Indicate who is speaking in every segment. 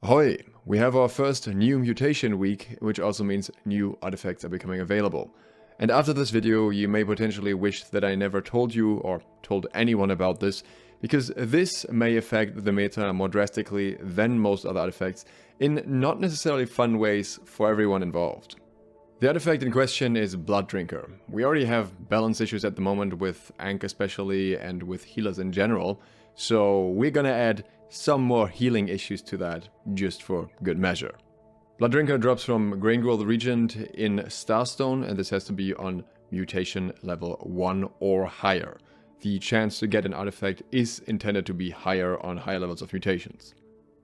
Speaker 1: Ahoy! We have our first new mutation week, which also means new artifacts are becoming available. And after this video, you may potentially wish that I never told you or told anyone about this, because this may affect the meta more drastically than most other artifacts in not necessarily fun ways for everyone involved. The artifact in question is Blooddrinker. We already have balance issues at the moment with Ankh especially and with healers in general, so we're gonna add some more healing issues to that, just for good measure. Blooddrinker drops from Grain Growth Regent in Starstone, and this has to be on mutation level 1 or higher. The chance to get an artifact is intended to be higher on higher levels of mutations.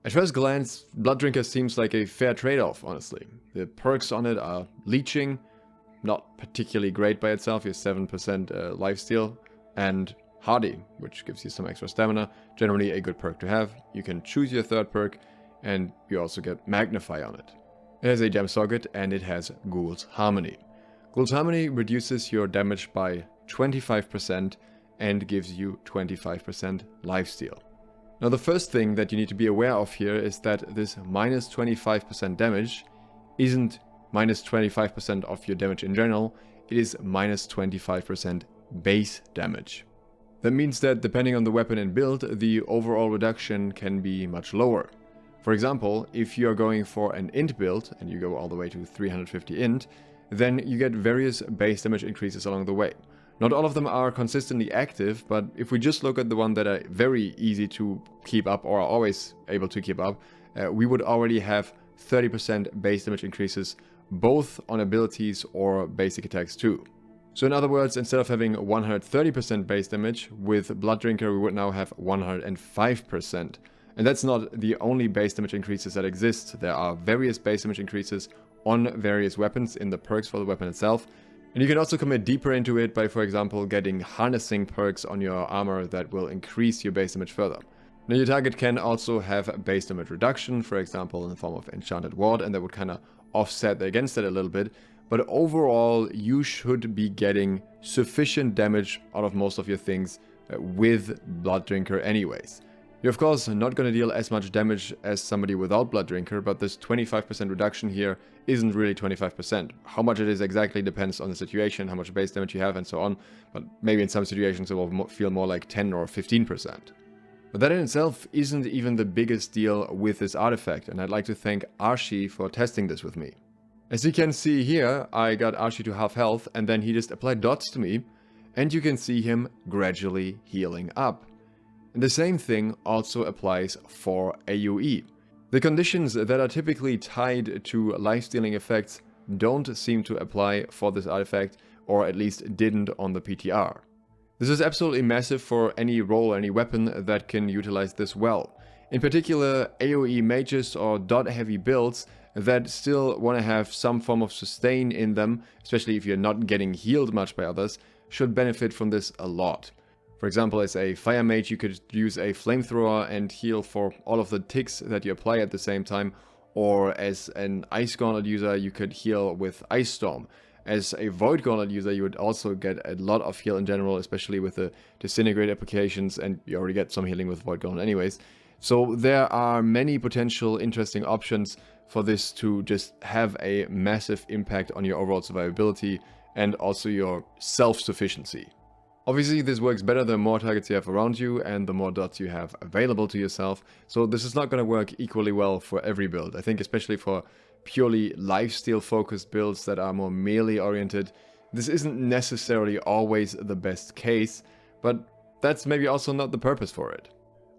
Speaker 1: At first glance, Blooddrinker seems like a fair trade-off, honestly. The perks on it are leeching, not particularly great by itself, you have 7% lifesteal, and hardy, which gives you some extra stamina, generally a good perk to have. You can choose your third perk, and you also get magnify on it. It has a gem socket, and it has Ghoul's Harmony. Ghoul's Harmony reduces your damage by 25% and gives you 25% lifesteal. Now the first thing that you need to be aware of here is that this minus 25% damage isn't minus 25% of your damage in general, it is minus 25% base damage. That means that depending on the weapon and build, the overall reduction can be much lower. For example, if you are going for an int build and you go all the way to 350 int, then you get various base damage increases along the way. Not all of them are consistently active, but if we just look at the one that are very easy to keep up or are always able to keep up, we would already have 30% base damage increases both on abilities or basic attacks too. So in other words, instead of having 130% base damage, with Blooddrinker we would now have 105%. And that's not the only base damage increases that exist. There are various base damage increases on various weapons in the perks for the weapon itself. And you can also commit deeper into it by, for example, getting harnessing perks on your armor that will increase your base damage further. Now your target can also have base damage reduction, for example in the form of Enchanted Ward, and that would kind of offset against it a little bit. But overall, you should be getting sufficient damage out of most of your things with Blooddrinker anyways. You're of course not going to deal as much damage as somebody without Blooddrinker, but this 25% reduction here isn't really 25%. How much it is exactly depends on the situation, how much base damage you have and so on, but maybe in some situations it will feel more like 10 or 15%. But that in itself isn't even the biggest deal with this artifact, and I'd like to thank Archie for testing this with me. As you can see here, I got Archie to half health and then he just applied dots to me, and you can see him gradually healing up. And the same thing also applies for AoE. The conditions that are typically tied to life-stealing effects don't seem to apply for this artifact, or at least didn't on the PTR. This is absolutely massive for any role, any weapon that can utilize this well. In particular, AoE mages or dot-heavy builds that still want to have some form of sustain in them, especially if you're not getting healed much by others, should benefit from this a lot. For example, as a fire mage, you could use a flamethrower and heal for all of the ticks that you apply at the same time, or as an ice gauntlet user, you could heal with ice storm. As a void gauntlet user, you would also get a lot of heal in general, especially with the disintegrate applications, and you already get some healing with void gauntlet anyways. So there are many potential interesting options for this to just have a massive impact on your overall survivability and also your self-sufficiency. Obviously this works better the more targets you have around you and the more dots you have available to yourself, so this is not going to work equally well for every build. I think especially for purely lifesteal focused builds that are more melee oriented, this isn't necessarily always the best case, but that's maybe also not the purpose for it.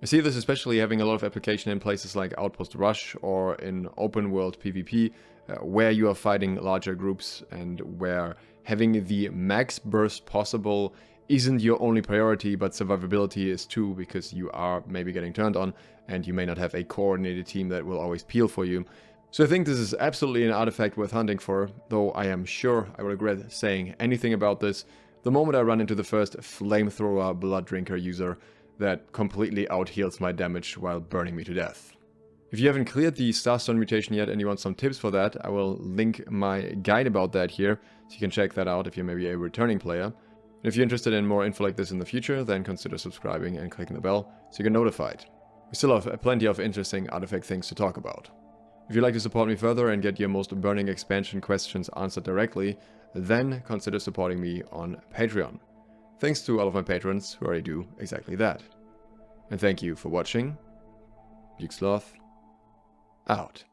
Speaker 1: I see this especially having a lot of application in places like Outpost Rush or in open world PvP, where you are fighting larger groups and where having the max burst possible isn't your only priority, but survivability is too, because you are maybe getting turned on and you may not have a coordinated team that will always peel for you. So I think this is absolutely an artifact worth hunting for, though I am sure I will regret saying anything about this the moment I run into the first flamethrower Blooddrinker user that completely out-heals my damage while burning me to death. If you haven't cleared the Starstone Mutation yet and you want some tips for that, I will link my guide about that here, so you can check that out if you're maybe a returning player. And if you're interested in more info like this in the future, then consider subscribing and clicking the bell so you get notified. We still have plenty of interesting artifact things to talk about. If you'd like to support me further and get your most burning expansion questions answered directly, then consider supporting me on Patreon. Thanks to all of my patrons who already do exactly that. And thank you for watching. SLOTH out.